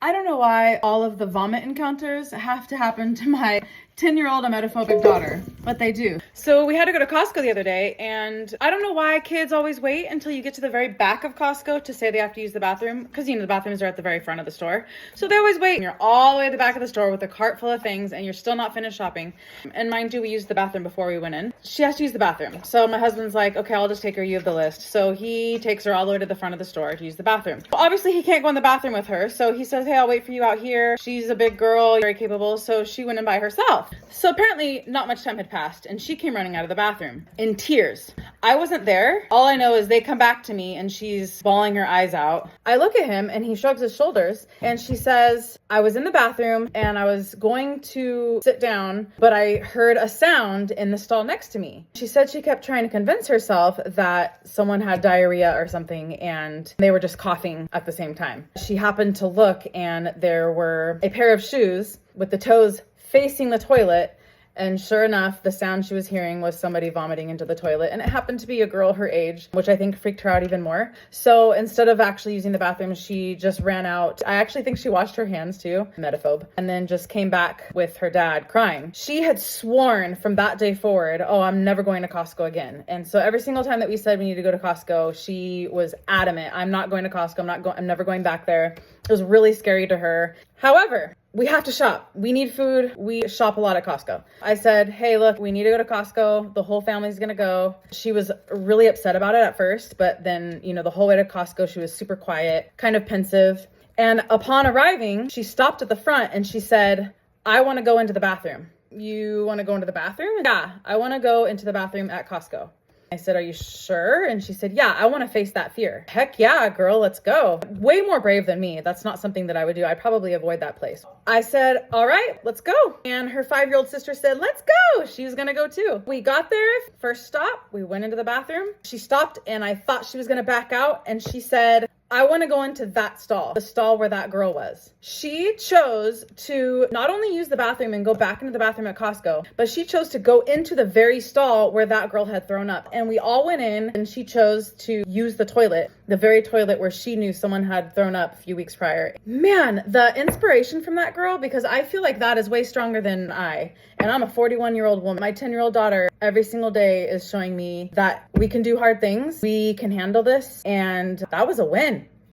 I don't know why all of the vomit encounters have to happen to my 10-year-old emetophobic daughter, but they do. So we had to go to Costco the other day, and I don't know why kids always wait until you get to the very back of Costco to say they have to use the bathroom, because the bathrooms are at the very front of the store. So they always wait, and you're all the way at the back of the store with a cart full of things, and you're still not finished shopping. And mind you, we used the bathroom before we went in. She has to use the bathroom. So my husband's like, okay, I'll just take her, you have the list. So he takes her all the way to the front of the store to use the bathroom. Well, obviously he can't go in the bathroom with her, so he says, hey, I'll wait for you out here. She's a big girl, very capable, so she went in by herself. So apparently not much time had passed, and she came running out of the bathroom in tears. I wasn't there. All I know is they come back to me and she's bawling her eyes out. I look at him and he shrugs his shoulders, and she says, I was in the bathroom and I was going to sit down, but I heard a sound in the stall next to me. She said she kept trying to convince herself that someone had diarrhea or something, and they were just coughing at the same time. She happened to look, and there were a pair of shoes with the toes facing the toilet, and sure enough, the sound she was hearing was somebody vomiting into the toilet, and it happened to be a girl her age, which I think freaked her out even more. So instead of actually using the bathroom, she just ran out. I actually think she washed her hands too, emetophobe, and then just came back with her dad crying. She had sworn from that day forward, oh, I'm never going to Costco again. And so every single time that we said we need to go to Costco, she was adamant, I'm not going to Costco, I'm never going back there. It was really scary to her. However, we have to shop. We need food. We shop a lot at Costco. I said, hey, look, we need to go to Costco. The whole family's going to go. She was really upset about it at first, but then, the whole way to Costco, she was super quiet, kind of pensive. And upon arriving, she stopped at the front and she said, I want to go into the bathroom. You want to go into the bathroom? Yeah, I want to go into the bathroom at Costco. I said, are you sure? And she said, yeah, I want to face that fear. Heck yeah, girl, let's go. Way more brave than me. That's not something that I would do. I'd probably avoid that place. I said, all right, let's go. And her 5-year-old sister said, let's go. She was going to go too. We got there. First stop, we went into the bathroom. She stopped and I thought she was going to back out. And she said, I want to go into that stall, the stall where that girl was. She chose to not only use the bathroom and go back into the bathroom at Costco, but she chose to go into the very stall where that girl had thrown up. And we all went in and she chose to use the toilet, the very toilet where she knew someone had thrown up a few weeks prior. Man, the inspiration from that girl, because I feel like that is way stronger than I. And I'm a 41-year-old woman. My 10-year-old daughter every single day is showing me that we can do hard things. We can handle this. And that was a win.